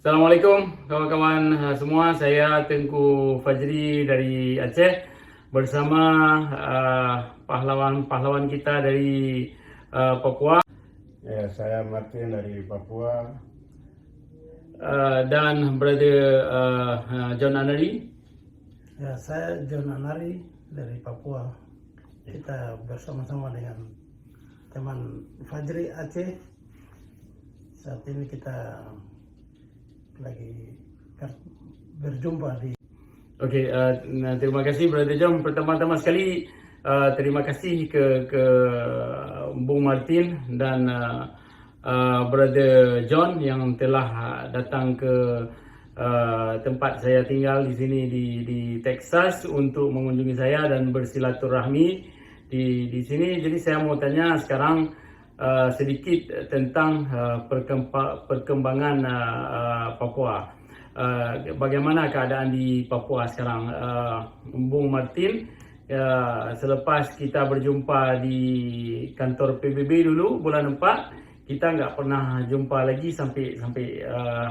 Assalamualaikum kawan-kawan semua, saya Tengku Fajri dari Aceh bersama pahlawan-pahlawan kita dari Papua Ya, saya Martin dari Papua. dan brother John Anari. Ya, saya John Anari dari Papua. Kita bersama-sama dengan teman Fajri Aceh. Saat ini kita lagi berjumpa di. Oke, terima kasih brother John. Pertama-tama sekali terima kasih ke Bung Martin dan brother John yang telah datang ke tempat saya tinggal di sini di Texas untuk mengunjungi saya dan bersilaturahmi di sini. Jadi saya mau tanya sekarang sedikit tentang perkembangan Papua. Bagaimana keadaan di Papua sekarang, Bung Martin? Selepas kita berjumpa di kantor PBB dulu bulan 4, kita nggak pernah jumpa lagi sampai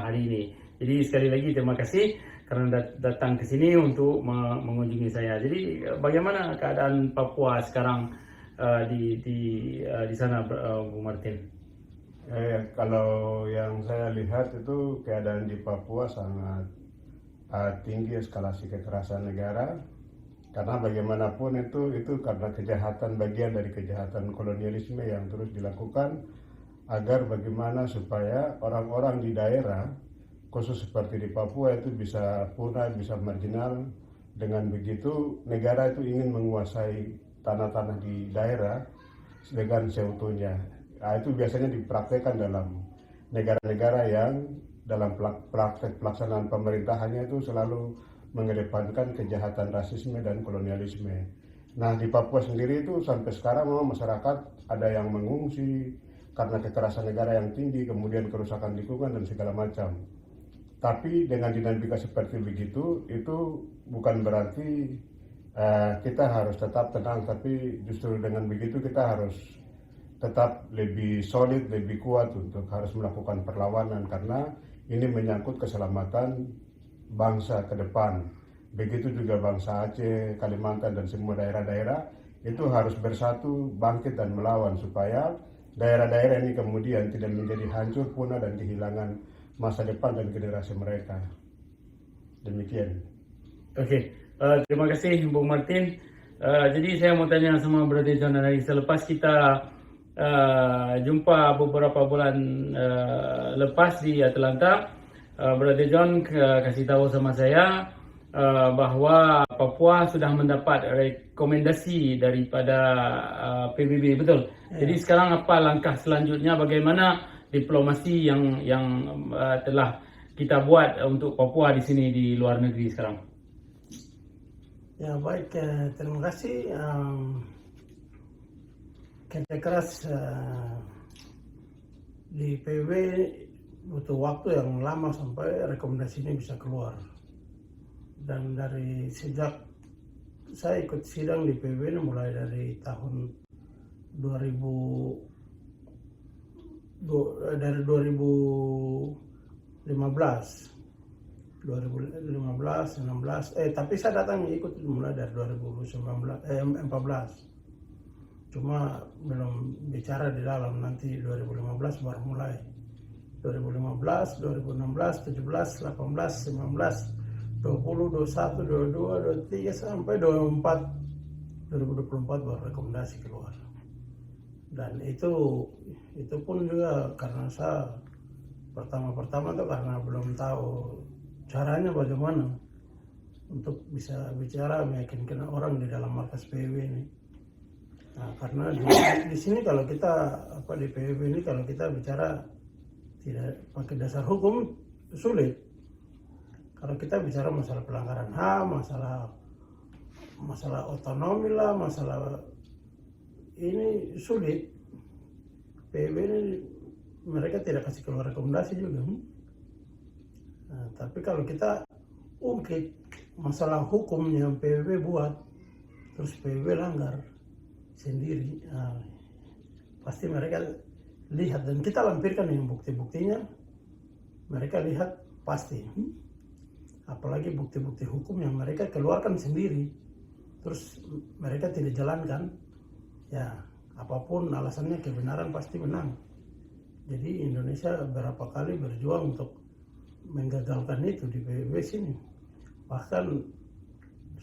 hari ini. Jadi sekali lagi terima kasih karena datang ke sini untuk mengunjungi saya. Jadi bagaimana keadaan Papua sekarang di sana, Bung Martin? Kalau yang saya lihat itu keadaan di Papua sangat tinggi eskalasi kekerasan negara, karena bagaimanapun itu karena kejahatan, bagian dari kejahatan kolonialisme yang terus dilakukan agar bagaimana supaya orang-orang di daerah khusus seperti di Papua itu bisa punah, bisa marginal. Dengan begitu negara itu ingin menguasai tanah-tanah di daerah dengan seutuhnya. Nah, itu biasanya dipraktekkan dalam negara-negara yang dalam praktek pelaksanaan pemerintahannya itu selalu mengedepankan kejahatan rasisme dan kolonialisme. Nah, di Papua sendiri itu sampai sekarang memang masyarakat ada yang mengungsi karena kekerasan negara yang tinggi, kemudian kerusakan lingkungan dan segala macam. Tapi dengan dinamika seperti begitu, itu bukan berarti kita harus tetap tenang, tapi justru dengan begitu kita harus tetap lebih solid, lebih kuat untuk harus melakukan perlawanan, karena ini menyangkut keselamatan bangsa ke depan. Begitu juga bangsa Aceh, Kalimantan, dan semua daerah-daerah itu harus bersatu, bangkit dan melawan supaya daerah-daerah ini kemudian tidak menjadi hancur, punah, dan kehilangan masa depan dan generasi mereka. Demikian. Oke, terima kasih Bung Martin. Jadi saya mau tanya sama Brother John Anari, selepas kita jumpa beberapa bulan lepas di Atlanta, Brother John kasih tahu sama saya bahwa Papua sudah mendapat rekomendasi daripada PBB, betul? Ya. Jadi sekarang apa langkah selanjutnya, bagaimana diplomasi yang telah kita buat untuk Papua di sini di luar negeri sekarang? Ya baik, terima kasih. Kerja keras di PBB butuh waktu yang lama sampai rekomendasi ini bisa keluar. Dan dari sejak saya ikut sidang di PBB ini mulai dari tahun 2015, tapi saya datang ikut mulai dari 2014. Cuma belum bicara di dalam, nanti 2015 baru mulai. 2015, 2016, 17, 18, 19, 20, 21, 22, 23 sampai 2024 baru rekomendasi keluar. Dan itu pun juga karena saya pertama itu karena belum tahu caranya bagaimana untuk bisa bicara meyakinkan orang di dalam markas PBB ini. Nah, karena di sini kalau kita di PBB ini kalau kita bicara tidak pakai dasar hukum sulit. Kalau kita bicara masalah pelanggaran HAM, masalah otonomi lah, masalah ini sulit. PBB ini mereka tidak kasih keluar rekomendasi juga. Nah, tapi kalau kita ungkit masalah hukum yang PBB buat, terus PBB langgar sendiri, pasti mereka lihat dan kita lampirkan yang bukti-buktinya. Mereka lihat pasti. Apalagi bukti-bukti hukum yang mereka keluarkan sendiri, terus mereka tidak jalankan, ya apapun alasannya kebenaran pasti menang. Jadi Indonesia berapa kali berjuang untuk menggagalkan itu di PBB sini. Bahkan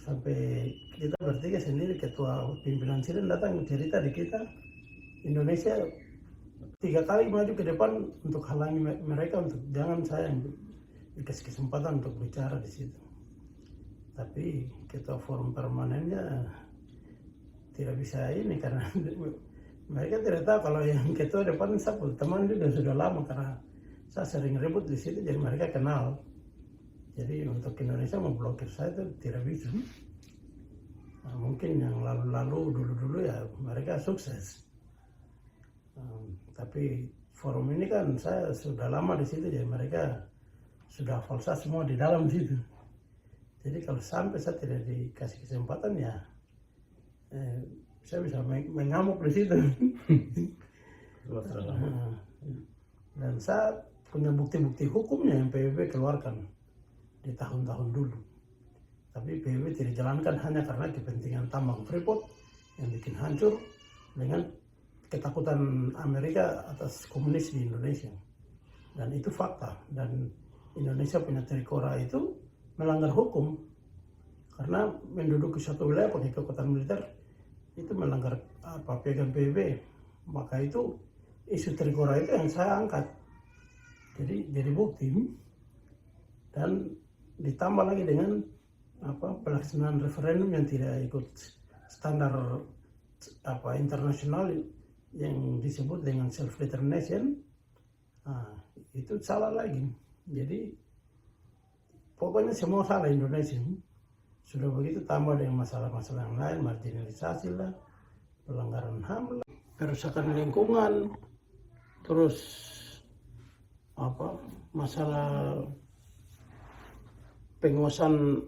sampai kita bertiga sendiri, ketua pimpinan SIREN datang cerita di kita, Indonesia 3 kali maju ke depan untuk halangi mereka untuk jangan saya dikasih kesempatan untuk bicara di situ. Tapi ketua forum permanennya tidak bisa ini karena mereka tidak tahu kalau yang ketua depan saya teman juga sudah lama karena saya sering ribut di situ, jadi mereka kenal. Jadi untuk Indonesia memblokir saya itu tidak bisa. Nah, mungkin yang lalu-lalu dulu-dulu ya mereka sukses. Tapi forum ini kan saya sudah lama di situ, jadi mereka sudah hafal saya semua di dalam situ. Jadi kalau sampai saya tidak dikasih kesempatan ya saya bisa mengamuk di situ. Dan saya punya bukti-bukti hukumnya yang PBB keluarkan di tahun-tahun dulu. Tapi PBB tidak jalankan hanya karena kepentingan tambang Freeport yang bikin hancur dengan ketakutan Amerika atas komunis di Indonesia. Dan itu fakta. Dan Indonesia punya terikora itu melanggar hukum. Karena menduduki suatu wilayah pakai kekuatan militer itu melanggar piagam PBB. Maka itu isu terikora itu yang saya angkat. Jadi bukti. Dan ditambah lagi dengan pelaksanaan referendum yang tidak ikut standar internasional yang disebut dengan self determination. Itu salah lagi. Jadi pokoknya semua salah Indonesia. Sudah begitu tambah dengan masalah-masalah yang lain, marginalisasi lah, pelanggaran HAM lah, kerusakan lingkungan, terus masalah penguasaan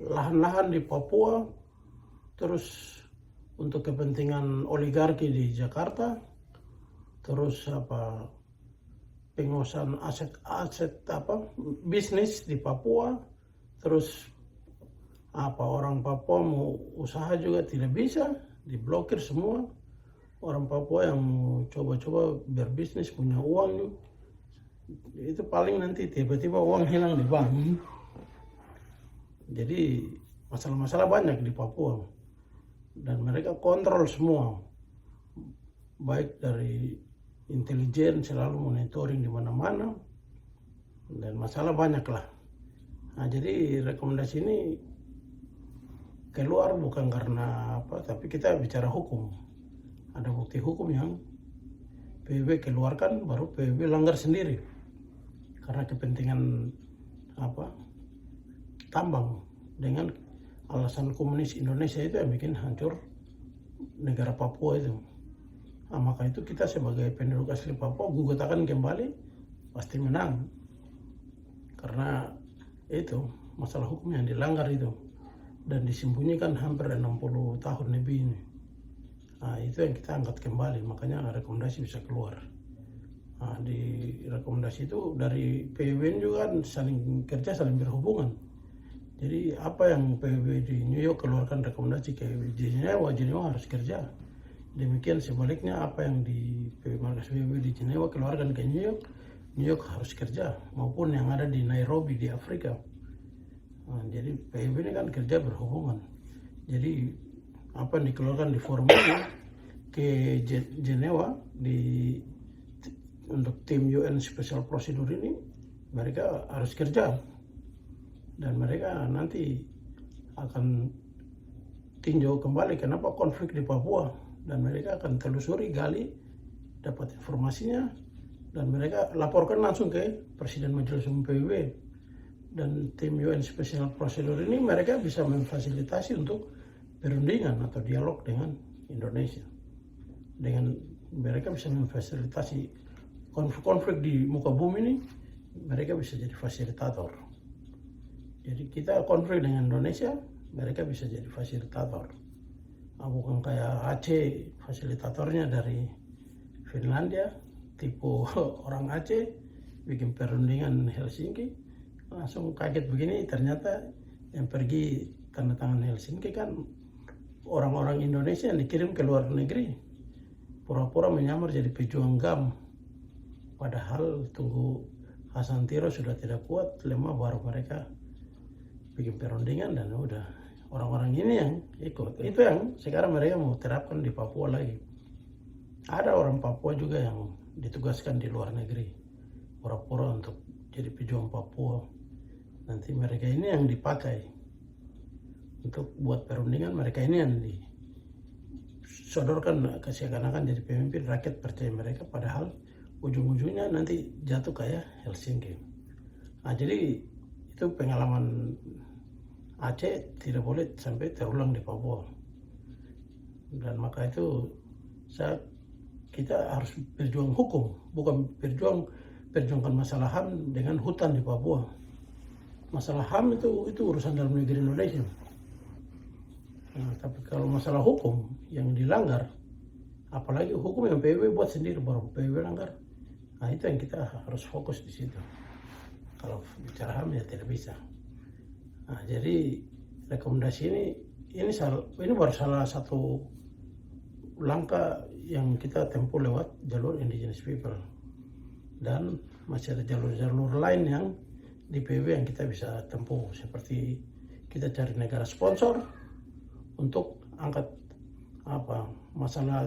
lahan-lahan di Papua, terus untuk kepentingan oligarki di Jakarta, terus penguasaan aset bisnis di Papua, terus orang Papua mau usaha juga tidak bisa, diblokir semua. Orang Papua yang mau coba-coba berbisnis punya uang itu paling nanti tiba-tiba uang hilang di bank. Jadi masalah-masalah banyak di Papua dan mereka kontrol semua, baik dari intelijen selalu monitoring di mana-mana dan masalah banyak lah. Nah, jadi rekomendasi ini keluar bukan karena tapi kita bicara hukum. Ada bukti hukum yang PBB keluarkan, baru PBB langgar sendiri karena kepentingan tambang dengan alasan komunis Indonesia itu yang bikin hancur negara Papua itu. Maka itu kita sebagai penduduk asli Papua gugatan kembali pasti menang karena itu masalah hukum yang dilanggar itu dan disembunyikan hampir 60 tahun lebih ini. Itu yang kita angkat kembali, makanya rekomendasi bisa keluar. Di rekomendasi itu dari PBB juga kan saling kerja, saling berhubungan. Jadi apa yang PBB di New York keluarkan rekomendasi ke Jenewa harus kerja. Demikian sebaliknya apa yang di PBB di Jenewa keluarkan ke New York harus kerja, maupun yang ada di Nairobi di Afrika. Jadi PBB ini kan kerja berhubungan. Jadi apa yang dikeluarkan di forum ini ke Jenewa untuk tim UN Special Procedure ini, mereka harus kerja dan mereka nanti akan tinjau kembali kenapa konflik di Papua dan mereka akan telusuri, gali, dapat informasinya dan mereka laporkan langsung ke Presiden Majelis Umum PBB. Dan tim UN Special Procedure ini mereka bisa memfasilitasi untuk perundingan atau dialog dengan Indonesia. Dengan mereka bisa memfasilitasi konflik di muka bumi ini, mereka bisa jadi fasilitator. Jadi kita konflik dengan Indonesia, mereka bisa jadi fasilitator. Bukan kayak Aceh, fasilitatornya dari Finlandia, tipe orang Aceh, bikin perundingan Helsinki, langsung kaget begini, ternyata yang pergi tanda tangan Helsinki kan orang-orang Indonesia yang dikirim ke luar negeri, pura-pura menyamar jadi pejuang GAM, padahal tunggu Hasan Tiro sudah tidak kuat, lemah, baru mereka bikin perundingan dan udah. Orang-orang ini yang ikut, itu yang sekarang mereka mau terapkan di Papua lagi. Ada orang Papua juga yang ditugaskan di luar negeri, pura-pura untuk jadi pejuang Papua. Nanti mereka ini yang dipakai untuk buat perundingan, mereka ini yang disodorkan ke seakan-akan jadi pemimpin, rakyat percaya mereka, padahal ujung-ujungnya nanti jatuh kayak Helsinki. Nah, jadi itu pengalaman Aceh tidak boleh sampai terulang di Papua. Dan maka itu kita harus berjuang hukum, bukan perjuangkan masalah HAM dengan hutan di Papua. Masalah HAM itu urusan dalam negeri Indonesia. Nah, tapi kalau masalah hukum yang dilanggar, apalagi hukum yang PBB buat sendiri baru PBB langgar, nah itu yang kita harus fokus di situ. Kalau bicara HAM ya tidak bisa. Nah, jadi rekomendasi ini baru salah satu langkah yang kita tempuh lewat jalur indigenous people, dan masih ada jalur-jalur lain yang di PBB yang kita bisa tempuh, seperti kita cari negara sponsor untuk angkat masalah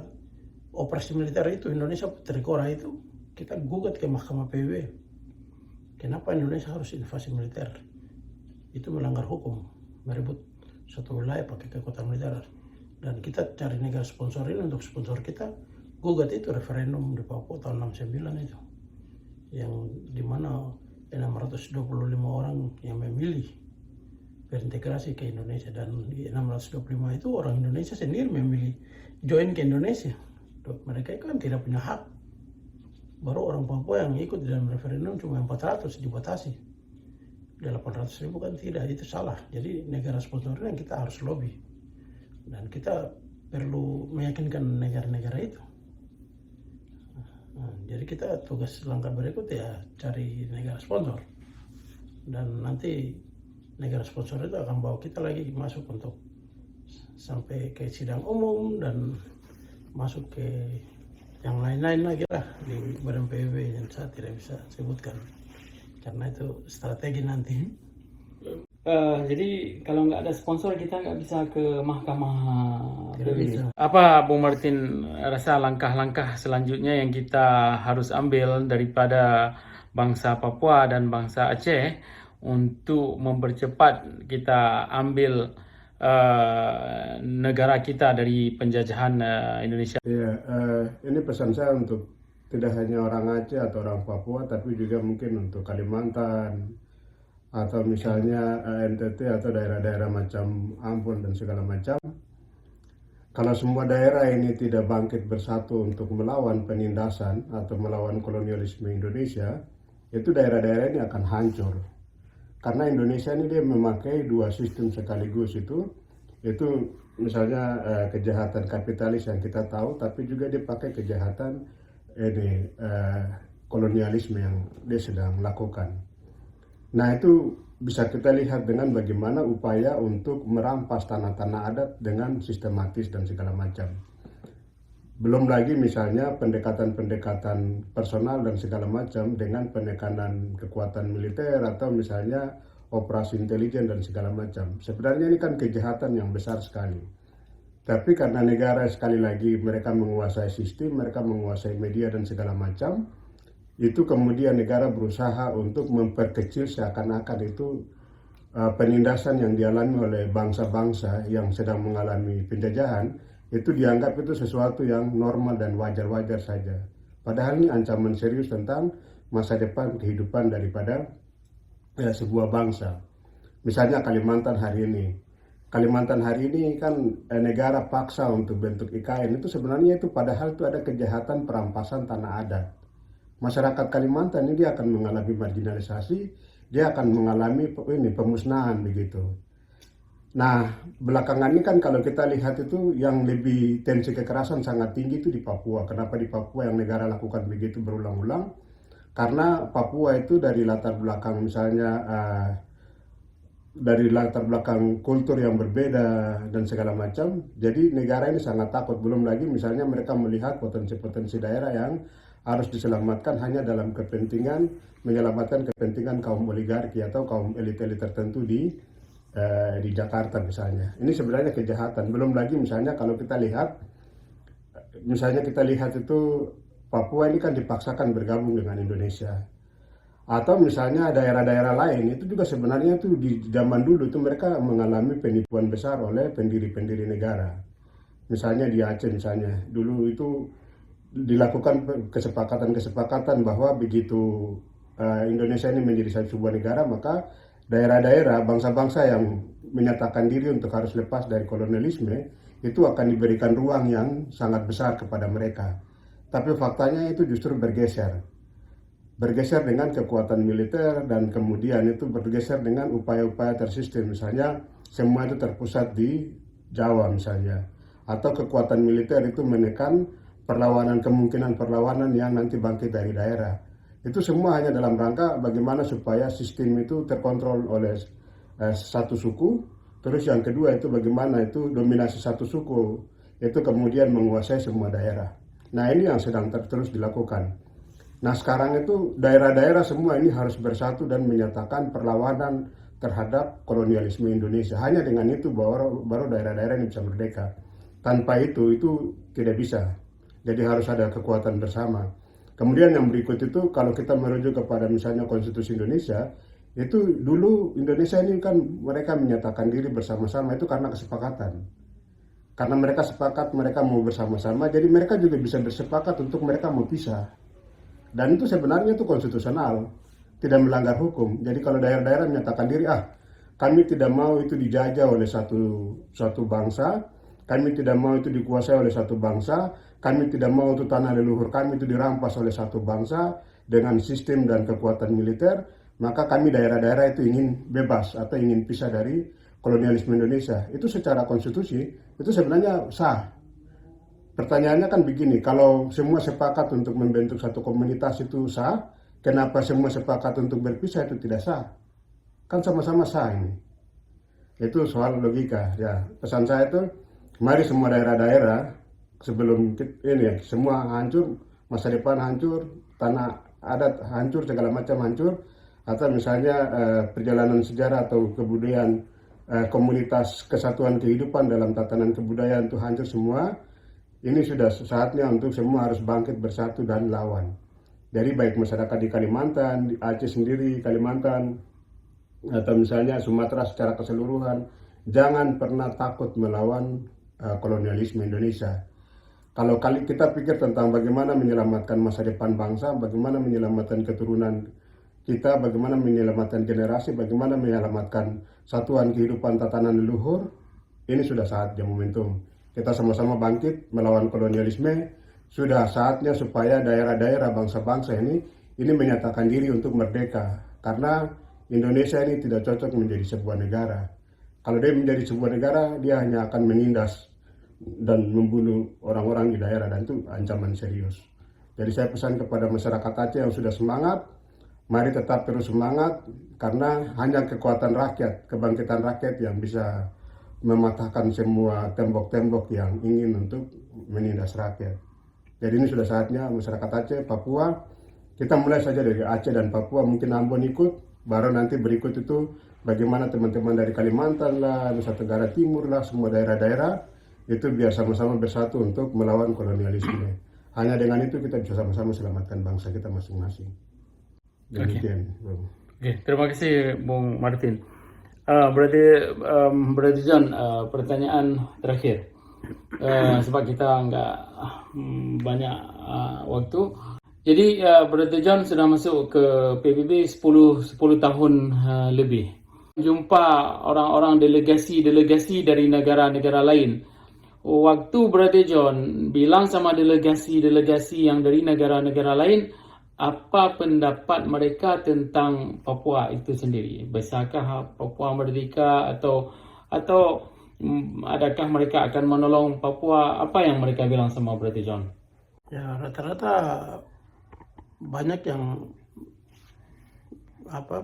operasi militer itu Indonesia Trikora itu kita gugat ke Mahkamah PBB. Kenapa Indonesia harus invasi militer? Itu melanggar hukum, merebut suatu wilayah pakai kekuatan militer. Dan kita cari negara sponsor ini untuk sponsor kita, gugat itu referendum di Papua tahun 69 itu, yang dimana 625 orang yang memilih berintegrasi ke Indonesia, dan di 625 itu orang Indonesia sendiri memilih join ke Indonesia. Mereka itu kan tidak punya hak. Baru orang Papua yang ikut dalam referendum cuma 400 dibatasi. 800.000 kan tidak, itu salah. Jadi negara sponsor yang kita harus lobby, dan kita perlu meyakinkan negara-negara itu. Nah, jadi kita tugas langkah berikut ya cari negara sponsor, dan nanti negara sponsor itu akan bawa kita lagi masuk untuk sampai ke sidang umum dan masuk ke yang lain-lain lagi lah di badan PBB yang saya tidak bisa sebutkan karena itu strategi nanti. Jadi kalau nggak ada sponsor kita nggak bisa ke mahkamah Tidak PBB. bisa. Apa Bung Martin rasa langkah-langkah selanjutnya yang kita harus ambil daripada bangsa Papua dan bangsa Aceh untuk mempercepat kita ambil negara kita dari penjajahan Indonesia? Iya, ini pesan saya untuk tidak hanya orang Aceh atau orang Papua, tapi juga mungkin untuk Kalimantan, atau misalnya NTT atau daerah-daerah macam Ambon dan segala macam. Kalau semua daerah ini tidak bangkit bersatu untuk melawan penindasan atau melawan kolonialisme Indonesia, itu daerah-daerah ini akan hancur. Karena Indonesia ini dia memakai dua sistem sekaligus itu misalnya kejahatan kapitalis yang kita tahu, tapi juga dia pakai kejahatan kolonialisme yang dia sedang lakukan. Nah, itu bisa kita lihat dengan bagaimana upaya untuk merampas tanah-tanah adat dengan sistematis dan segala macam. Belum lagi misalnya pendekatan-pendekatan personal dan segala macam dengan penekanan kekuatan militer atau misalnya operasi intelijen dan segala macam. Sebenarnya ini kan kejahatan yang besar sekali. Tapi karena negara sekali lagi mereka menguasai sistem, mereka menguasai media dan segala macam, itu kemudian negara berusaha untuk memperkecil seakan-akan itu penindasan yang dialami oleh bangsa-bangsa yang sedang mengalami penjajahan, itu dianggap itu sesuatu yang normal dan wajar-wajar saja. Padahal ini ancaman serius tentang masa depan kehidupan daripada sebuah bangsa. Misalnya Kalimantan hari ini. Kalimantan hari ini kan negara paksa untuk bentuk IKN, itu sebenarnya itu padahal itu ada kejahatan perampasan tanah adat. Masyarakat Kalimantan ini dia akan mengalami marginalisasi, dia akan mengalami pemusnahan begitu. Nah, belakangan ini kan kalau kita lihat itu yang lebih tensi kekerasan sangat tinggi itu di Papua. Kenapa di Papua yang negara lakukan begitu berulang-ulang? Karena Papua itu dari latar belakang misalnya dari latar belakang kultur yang berbeda dan segala macam, jadi negara ini sangat takut. Belum lagi misalnya mereka melihat potensi-potensi daerah yang harus diselamatkan hanya dalam kepentingan menyelamatkan kepentingan kaum oligarki atau kaum elit-elit tertentu di Jakarta misalnya. Ini sebenarnya kejahatan. Belum lagi misalnya kalau kita lihat itu Papua ini kan dipaksakan bergabung dengan Indonesia. Atau misalnya daerah-daerah lain itu juga sebenarnya tuh di zaman dulu itu mereka mengalami penipuan besar oleh pendiri-pendiri negara. Misalnya di Aceh misalnya, dulu itu dilakukan kesepakatan bahwa begitu Indonesia ini menjadi sebuah negara, maka daerah-daerah bangsa-bangsa yang menyatakan diri untuk harus lepas dari kolonialisme itu akan diberikan ruang yang sangat besar kepada mereka. Tapi faktanya itu justru bergeser dengan kekuatan militer dan kemudian itu bergeser dengan upaya-upaya tersistem. Misalnya semua itu terpusat di Jawa misalnya, atau kekuatan militer itu menekan kemungkinan perlawanan yang nanti bangkit dari daerah. Itu semua hanya dalam rangka bagaimana supaya sistem itu terkontrol oleh satu suku. Terus yang kedua itu bagaimana itu dominasi satu suku itu kemudian menguasai semua daerah. Nah ini yang sedang terus dilakukan. Nah sekarang itu daerah-daerah semua ini harus bersatu dan menyatakan perlawanan terhadap kolonialisme Indonesia. Hanya dengan itu baru daerah-daerah ini bisa merdeka. Tanpa itu tidak bisa. Jadi harus ada kekuatan bersama. Kemudian yang berikut itu kalau kita merujuk kepada misalnya Konstitusi Indonesia, itu dulu Indonesia ini kan mereka menyatakan diri bersama-sama itu karena kesepakatan. Karena mereka sepakat mereka mau bersama-sama, jadi mereka juga bisa bersepakat untuk mereka mau pisah. Dan itu sebenarnya itu konstitusional, tidak melanggar hukum. Jadi kalau daerah-daerah menyatakan diri, kami tidak mau itu dijajah oleh suatu bangsa, kami tidak mau itu dikuasai oleh satu bangsa, kami tidak mau itu tanah leluhur kami itu dirampas oleh satu bangsa dengan sistem dan kekuatan militer, maka kami daerah-daerah itu ingin bebas atau ingin pisah dari kolonialisme Indonesia. Itu secara konstitusi, itu sebenarnya sah. Pertanyaannya kan begini, kalau semua sepakat untuk membentuk satu komunitas itu sah, kenapa semua sepakat untuk berpisah itu tidak sah? Kan sama-sama sah ini. Itu soal logika. Ya, pesan saya itu, mari semua daerah-daerah sebelum ini semua hancur, masa depan hancur, tanah adat hancur, segala macam hancur, atau misalnya perjalanan sejarah atau kebudayaan komunitas kesatuan kehidupan dalam tatanan kebudayaan itu hancur semua. Ini sudah saatnya untuk semua harus bangkit bersatu dan lawan. Jadi baik masyarakat di Kalimantan, di Aceh sendiri, Kalimantan, atau misalnya Sumatera secara keseluruhan, jangan pernah takut melawan kolonialisme Indonesia. Kalau kita pikir tentang bagaimana menyelamatkan masa depan bangsa, bagaimana menyelamatkan keturunan kita, bagaimana menyelamatkan generasi, bagaimana menyelamatkan satuan kehidupan tatanan leluhur, ini sudah saatnya momentum. Kita sama-sama bangkit melawan kolonialisme. Sudah saatnya supaya daerah-daerah bangsa-bangsa ini menyatakan diri untuk merdeka. Karena Indonesia ini tidak cocok menjadi sebuah negara. Kalau dia menjadi sebuah negara, dia hanya akan menindas dan membunuh orang-orang di daerah, dan itu ancaman serius. Jadi saya pesan kepada masyarakat Aceh yang sudah semangat, mari tetap terus semangat, karena hanya kekuatan rakyat, kebangkitan rakyat yang bisa mematahkan semua tembok-tembok yang ingin untuk menindas rakyat. Jadi ini sudah saatnya masyarakat Aceh, Papua, kita mulai saja dari Aceh dan Papua, mungkin Ambon ikut, baru nanti berikut itu bagaimana teman-teman dari Kalimantan lah, Nusa Tenggara Timur lah, semua daerah-daerah, itu biar sama-sama bersatu untuk melawan kolonialisme. Hanya dengan itu kita bisa sama-sama selamatkan bangsa kita masing-masing. Demikian. Oke, terima kasih Bung Martin. Berarti John, pertanyaan terakhir, sebab kita nggak banyak waktu. Jadi berarti John sudah masuk ke PBB 10 tahun lebih. Jumpa orang-orang delegasi dari negara-negara lain. Waktu berarti John bilang sama delegasi yang dari negara-negara lain, apa pendapat mereka tentang Papua itu sendiri? Besarkah Papua merdeka atau adakah mereka akan menolong Papua? Apa yang mereka bilang sama berarti John? Ya rata-rata banyak yang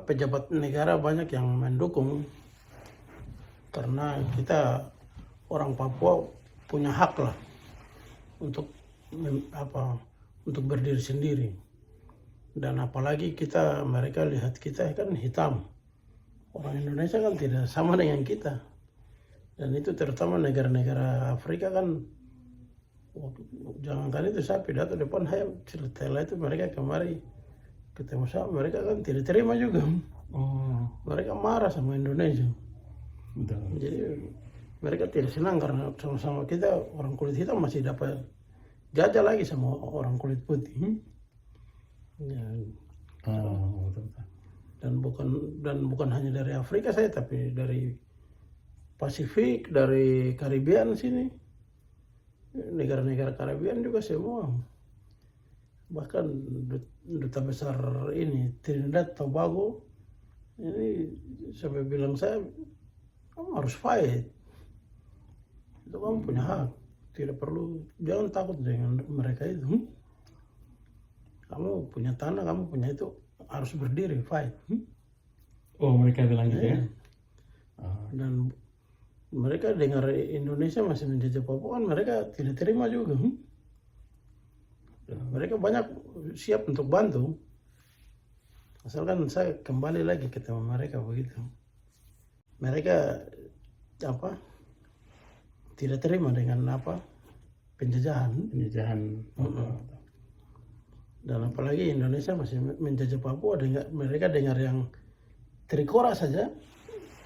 pejabat negara banyak yang mendukung karena kita orang Papua punya hak lah untuk untuk berdiri sendiri. Dan apalagi mereka lihat kita kan hitam. Orang Indonesia kan tidak sama dengan kita. Dan itu terutama negara-negara Afrika kan, jangankan itu saya pidato depan HM, setelah itu mereka kemari ketemu saya, mereka kan tidak terima juga. Mereka marah sama Indonesia. Betul. Jadi mereka tidak senang karena sama-sama kita orang kulit hitam masih dapat jajah lagi sama orang kulit putih. Ya. Betul. Dan bukan hanya dari Afrika saya, tapi dari Pasifik, dari Karibian sini, negara-negara Karibian juga semua. Bahkan duta besar ini Trinidad Tobago ini sampai bilang saya, kamu harus fight, itu kamu punya hak, tidak perlu, jangan takut dengan mereka itu. Kamu punya tanah, kamu punya itu, harus berdiri, fight. Oh, mereka bilang gitu ya? Dan mereka dengar Indonesia masih menjajah Papua kan mereka tidak terima juga. Mereka banyak siap untuk bantu. Asalkan saya kembali lagi ketemu mereka begitu. Mereka tidak terima dengan penjajahan. Dan apalagi Indonesia masih menjajah Papua, mereka dengar yang Trikora saja.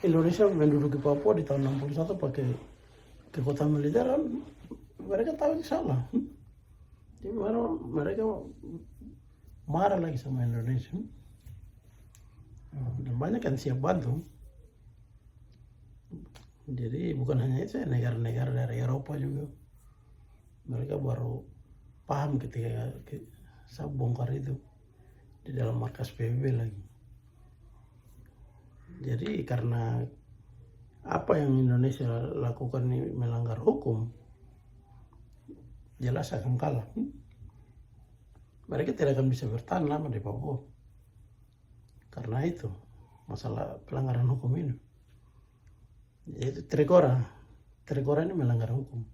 Indonesia menduduki Papua di tahun 61 pakai kekuatan militer, mereka tahu itu salah. Jadi mereka marah lagi sama Indonesia. Dan banyak yang siap bantu. Jadi bukan hanya itu, negara-negara dari Eropa juga. Mereka baru paham ketika saya bongkar itu di dalam markas PBB lagi. Jadi karena apa yang Indonesia lakukan ini melanggar hukum, jelas akan kalah. Mereka tidak akan bisa bertahan lama di Papua. Karena itu masalah pelanggaran hukum ini. Yaitu Trikora ini melanggar hukum.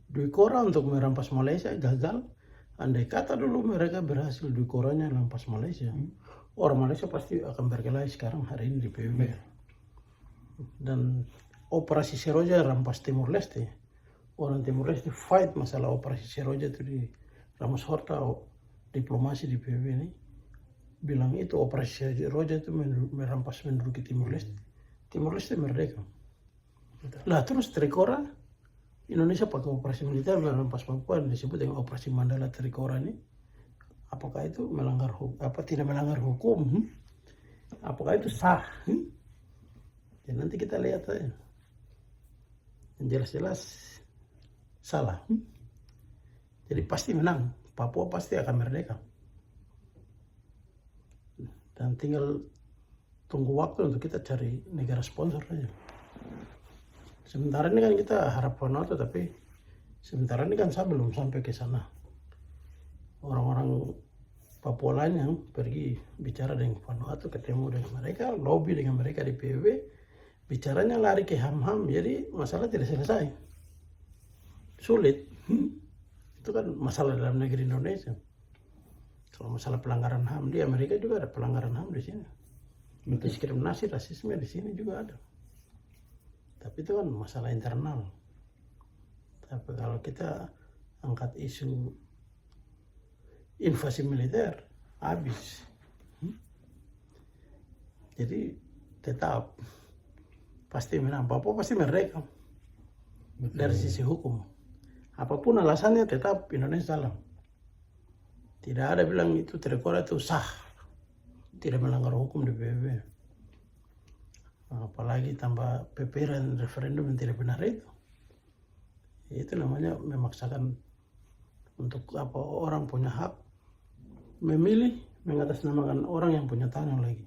Duikora untuk merampas Malaysia gagal. Andai kata dulu mereka berhasil Duikoranya merampas Malaysia, orang Malaysia pasti akan berkelahi sekarang hari ini di PBB. Dan operasi Seroja rampas Timur Leste, orang Timur Leste fight masalah operasi Seroja itu di Ramos Horta, diplomasi di PBB ini bilang itu operasi Seroja itu merampas menduduki Timur Leste. Timur Leste merdeka. Lah terus Trikora, Indonesia pakai operasi militer merampas Papua, disebut dengan operasi Mandala Trikora ini. Apakah itu melanggar hukum? Tidak melanggar hukum? Apakah itu sah? Ya, nanti kita lihat aja. Yang jelas-jelas salah. Jadi pasti menang. Papua pasti akan merdeka. Dan tinggal tunggu waktu untuk kita cari negara sponsor aja. Sementara ini kan kita harap Vanuatu, tapi sementara ini kan saya belum sampai ke sana. Orang-orang Papua lain yang pergi bicara dengan Vanuatu, ketemu dengan mereka, lobby dengan mereka di PBB, bicaranya lari ke HAM-HAM, jadi masalah tidak selesai. Sulit. Itu kan masalah dalam negeri Indonesia. Kalau masalah pelanggaran HAM di Amerika juga ada pelanggaran HAM di sini. Diskriminasi, rasisme di sini juga ada. Tapi itu kan masalah internal. Tapi kalau kita angkat isu invasi militer, habis. Jadi tetap pasti menang. Papua pasti merdeka. Dari sisi hukum. Apapun alasannya tetap Indonesia salah. Tidak ada bilang itu Trikora itu sah. Tidak melanggar hukum di PBB. Apalagi tambah PPR referendum yang tidak benar itu namanya memaksakan untuk orang punya hak memilih mengatasnamakan orang yang punya tanah lagi.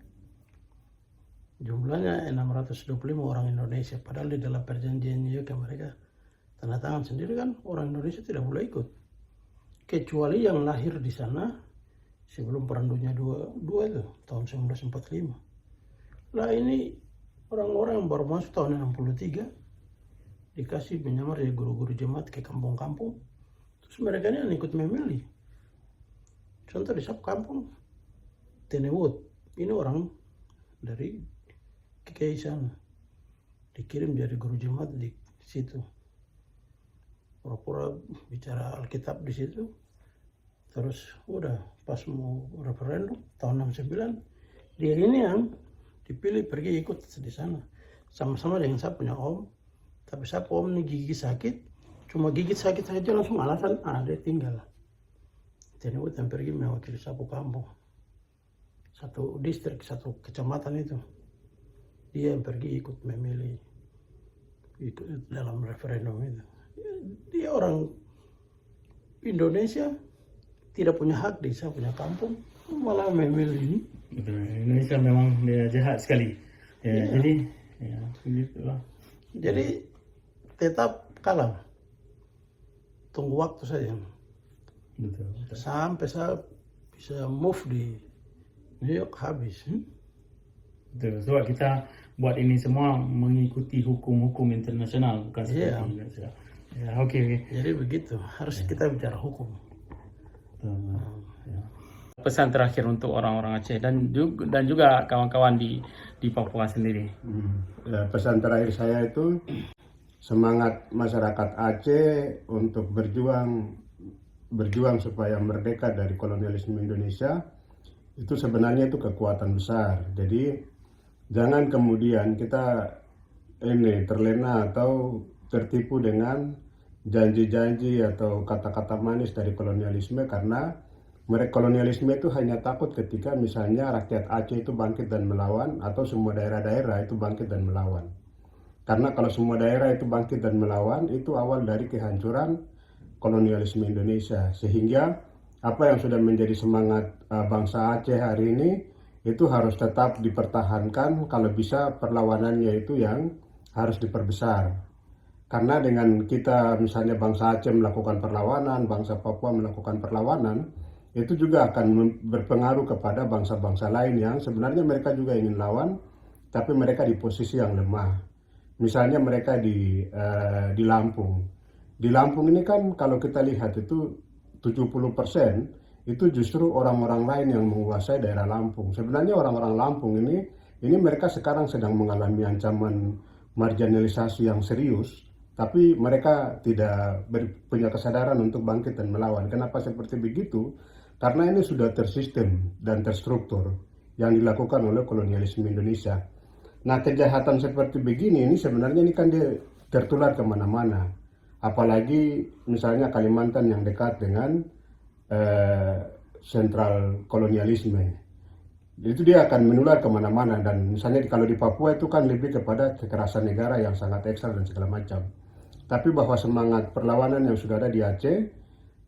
Jumlahnya 625 orang Indonesia, padahal di dalam perjanjian juga mereka tanda tangan sendiri kan orang Indonesia tidak boleh ikut kecuali yang lahir di sana, sebelum Perang Dunia II itu tahun 1945. Lah ini orang-orang yang baru masuk tahun 63 dikasih menyamar jadi guru-guru jemaat ke kampung-kampung, terus mereka ini ikut memilih. Contoh di satu kampung Tenewut, ini orang dari KKI sana dikirim jadi guru jemaat di situ, pura-pura bicara Alkitab di situ. Terus udah pas mau referendum tahun 69, dia ini yang dipilih pergi ikut di sana sama-sama dengan saya punya om. Tapi saya om ini gigi sakit, cuma gigit sakit saja langsung alasan dia tinggal. Tenewut yang pergi mewakili satu kampung, satu distrik, satu kecamatan itu. Dia yang pergi ikut memilih, ikut dalam referendum itu. Dia orang Indonesia, tidak punya hak di saya punya kampung, malah memilih ini. Indonesia memang dia jahat sekali. Ya, jadi ya begitulah. Jadi tetap kalah. Tunggu waktu saja. Betul. Sampai saya bisa move di New York habis. Betul. Sebab kita buat ini semua mengikuti hukum-hukum internasional, bukan seperti Indonesia. Ya, oke. Jadi begitu, harus kita bicara hukum. Ya. Pesan terakhir untuk orang-orang Aceh dan juga kawan-kawan di Papua sendiri. Pesan terakhir saya itu semangat masyarakat Aceh untuk berjuang supaya merdeka dari kolonialisme Indonesia itu sebenarnya itu kekuatan besar. Jadi jangan kemudian kita ini terlena atau tertipu dengan janji-janji atau kata-kata manis dari kolonialisme, karena kolonialisme itu hanya takut ketika misalnya rakyat Aceh itu bangkit dan melawan, atau semua daerah-daerah itu bangkit dan melawan. Karena kalau semua daerah itu bangkit dan melawan, itu awal dari kehancuran kolonialisme Indonesia. Sehingga apa yang sudah menjadi semangat bangsa Aceh hari ini itu harus tetap dipertahankan, kalau bisa perlawanannya itu yang harus diperbesar. Karena dengan kita misalnya bangsa Aceh melakukan perlawanan, bangsa Papua melakukan perlawanan, itu juga akan berpengaruh kepada bangsa-bangsa lain yang sebenarnya mereka juga ingin lawan, tapi mereka di posisi yang lemah. Misalnya mereka di Lampung. Di Lampung ini kan kalau kita lihat itu 70% itu justru orang-orang lain yang menguasai daerah Lampung. Sebenarnya orang-orang Lampung ini mereka sekarang sedang mengalami ancaman marginalisasi yang serius, tapi mereka tidak punya kesadaran untuk bangkit dan melawan. Kenapa seperti begitu? Karena ini sudah tersistem dan terstruktur yang dilakukan oleh kolonialisme Indonesia. Nah, kejahatan seperti begini ini sebenarnya ini kan dia tertular kemana-mana. Apalagi misalnya Kalimantan yang dekat dengan sentral kolonialisme. Itu dia akan menular kemana-mana, dan misalnya kalau di Papua itu kan lebih kepada kekerasan negara yang sangat ekstrem dan segala macam. Tapi bahwa semangat perlawanan yang sudah ada di Aceh,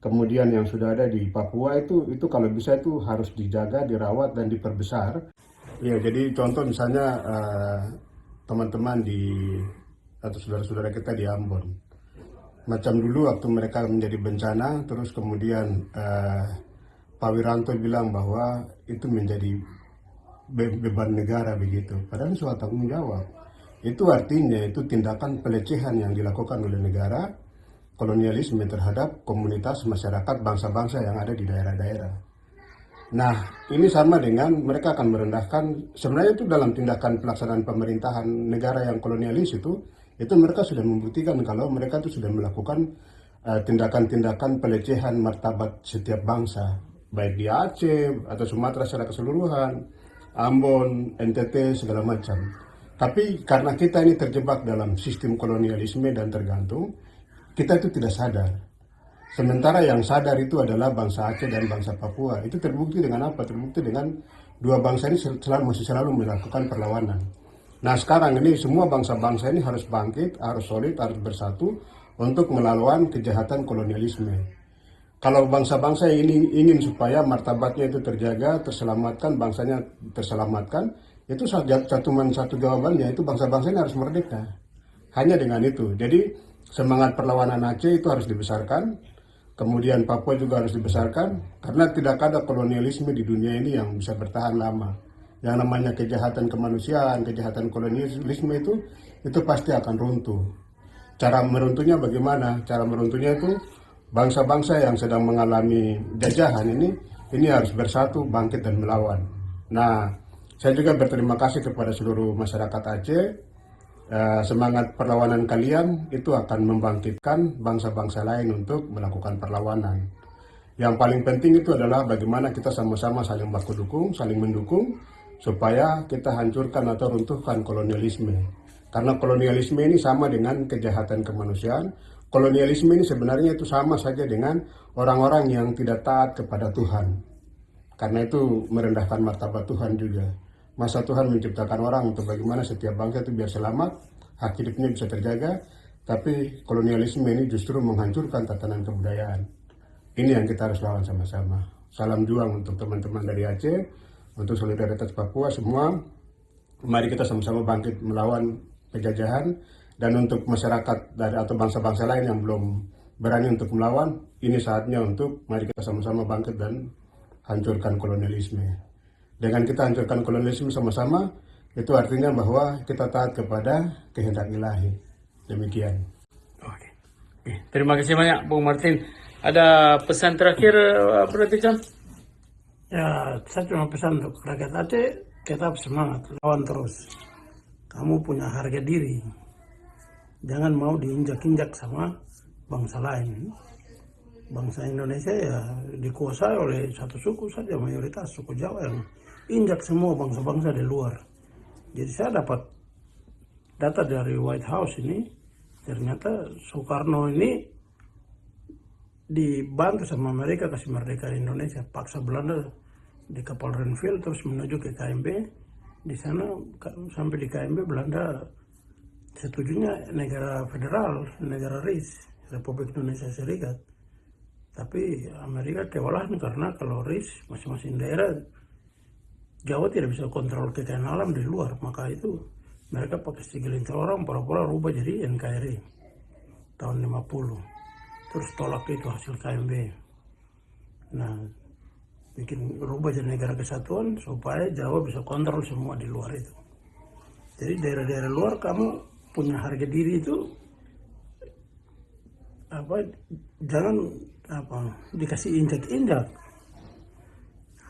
kemudian yang sudah ada di Papua itu kalau bisa itu harus dijaga, dirawat dan diperbesar. Ya, jadi contoh misalnya teman-teman atau saudara-saudara kita di Ambon. Macam dulu waktu mereka menjadi bencana, terus kemudian Pak Wiranto bilang bahwa itu menjadi beban negara begitu. Padahal itu suatu tanggung jawab. Itu artinya itu tindakan pelecehan yang dilakukan oleh negara, kolonialisme terhadap komunitas masyarakat bangsa-bangsa yang ada di daerah-daerah. Nah, ini sama dengan mereka akan merendahkan, sebenarnya itu dalam tindakan pelaksanaan pemerintahan negara yang kolonialis itu mereka sudah membuktikan kalau mereka itu sudah melakukan tindakan-tindakan pelecehan martabat setiap bangsa, baik di Aceh atau Sumatera secara keseluruhan, Ambon, NTT, segala macam. Tapi karena kita ini terjebak dalam sistem kolonialisme dan tergantung, kita itu tidak sadar. Sementara yang sadar itu adalah bangsa Aceh dan bangsa Papua. Itu terbukti dengan apa? Terbukti dengan dua bangsa ini masih selalu melakukan perlawanan. Nah, sekarang ini semua bangsa-bangsa ini harus bangkit, harus solid, harus bersatu untuk melawan kejahatan kolonialisme. Kalau bangsa-bangsa ini ingin supaya martabatnya itu terjaga, terselamatkan, bangsanya terselamatkan, itu satu jawabannya, itu bangsa-bangsa ini harus merdeka. Hanya dengan itu. Jadi semangat perlawanan Aceh itu harus dibesarkan. Kemudian Papua juga harus dibesarkan, karena tidak ada kolonialisme di dunia ini yang bisa bertahan lama. Yang namanya kejahatan kemanusiaan, kejahatan kolonialisme itu pasti akan runtuh. Cara meruntuhnya bagaimana? Cara meruntuhnya itu bangsa-bangsa yang sedang mengalami jajahan ini harus bersatu, bangkit dan melawan. Nah, saya juga berterima kasih kepada seluruh masyarakat Aceh. Semangat perlawanan kalian itu akan membangkitkan bangsa-bangsa lain untuk melakukan perlawanan. Yang paling penting itu adalah bagaimana kita sama-sama saling baku dukung, saling mendukung, supaya kita hancurkan atau runtuhkan kolonialisme. Karena kolonialisme ini sama dengan kejahatan kemanusiaan. Kolonialisme ini sebenarnya itu sama saja dengan orang-orang yang tidak taat kepada Tuhan. Karena itu merendahkan martabat Tuhan juga. Masa Tuhan menciptakan orang untuk bagaimana setiap bangsa itu biar selamat, hak hidupnya bisa terjaga, tapi kolonialisme ini justru menghancurkan tatanan kebudayaan. Ini yang kita harus lawan sama-sama. Salam juang untuk teman-teman dari Aceh, untuk solidaritas Papua semua. Mari kita sama-sama bangkit melawan penjajahan, dan untuk masyarakat dari atau bangsa-bangsa lain yang belum berani untuk melawan, ini saatnya untuk mari kita sama-sama bangkit dan hancurkan kolonialisme. Dengan kita hancurkan kolonialisme sama-sama, itu artinya bahwa kita taat kepada kehendak ilahi. Demikian. Oke. Terima kasih banyak Bung Martin. Ada pesan terakhir berarti Chan? Ya, saya cuma pesan untuk rakyat Aceh, tetap semangat, lawan terus. Kamu punya harga diri. Jangan mau diinjak-injak sama bangsa lain. Bangsa Indonesia ya dikuasai oleh satu suku saja, mayoritas suku Jawa yang injak semua bangsa-bangsa di luar. Jadi saya dapat data dari White House ini, ternyata Soekarno ini dibantu sama Amerika kasih merdeka Indonesia, paksa Belanda di kapal Renville terus menuju ke KMB. Di sana sampai di KMB Belanda setujunya negara federal, negara RIS, Republik Indonesia Serikat. Tapi Amerika kewalahan karena kalau RIS masing-masing daerah Jawa tidak bisa kontrol kekayaan alam di luar, maka itu mereka pakai segelintir orang pura-pura rubah jadi NKRI tahun 50. Terus tolak itu hasil KMB. Nah, bikin rubah jadi negara kesatuan supaya Jawa bisa kontrol semua di luar itu. Jadi daerah-daerah luar kamu punya harga diri itu jangan dikasih injak-injak.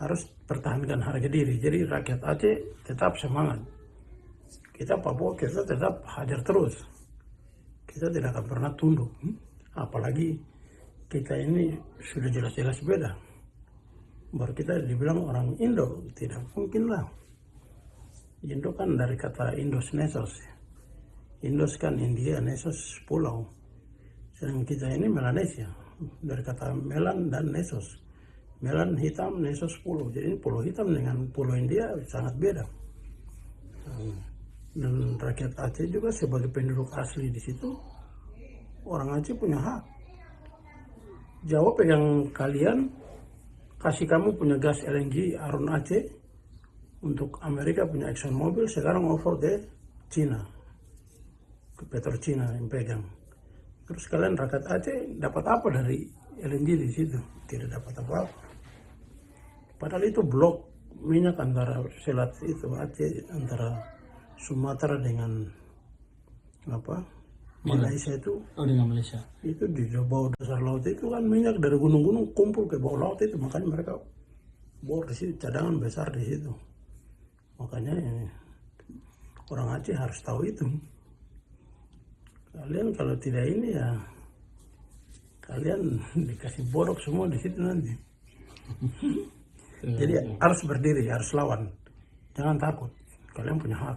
Harus pertahankan harga diri. Jadi rakyat Aceh tetap semangat. Kita Papua kita tetap hajar terus. Kita tidak akan pernah tunduk. Apalagi kita ini sudah jelas-jelas beda. Baru kita dibilang orang Indo, tidak mungkin lah. Indo kan dari kata Indos Nesos. Indos kan India, Nesos pulau. Sedangkan kita ini Melanesia, dari kata Melan dan Nesos. Melan hitam, Nesos pulau. Jadi pulau hitam dengan pulau India sangat beda. Dan rakyat Aceh juga sebagai penduduk asli di situ, orang Aceh punya hak. Jawa pegang kalian, kasih kamu punya gas LNG Arun Aceh, untuk Amerika punya Exxon Mobil, sekarang over ke Cina, ke Petrocina yang pegang. Terus kalian rakyat Aceh dapat apa dari LNG di situ? Tidak dapat apa-apa. Padahal itu blok minyak antara selat itu Aceh, antara Sumatera dengan Malaysia itu. Oh, dengan Malaysia. Itu di bawah dasar laut itu kan minyak dari gunung-gunung kumpul ke bawah laut itu, makanya mereka bor di situ, cadangan besar di situ. Makanya orang Aceh harus tahu itu. Kalian kalau tidak ini ya kalian dikasih borok semua di situ nanti. Jadi harus berdiri, harus lawan. Jangan takut. Kalian punya hak.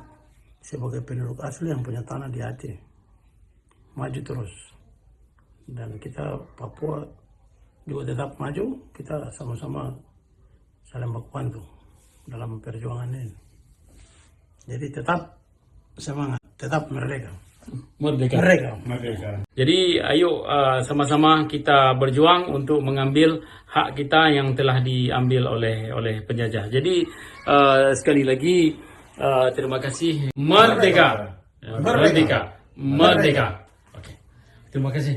Sebagai penduduk asli yang punya tanah di Aceh. Maju terus. Dan kita Papua juga tetap maju. Kita sama-sama saling bantu dalam perjuangan ini. Jadi tetap semangat, tetap merdeka. Merdeka. Jadi ayo sama-sama kita berjuang untuk mengambil hak kita yang telah diambil oleh penjajah. Jadi sekali lagi terima kasih. Merdeka. Merdeka. Merdeka. Oke. Terima kasih.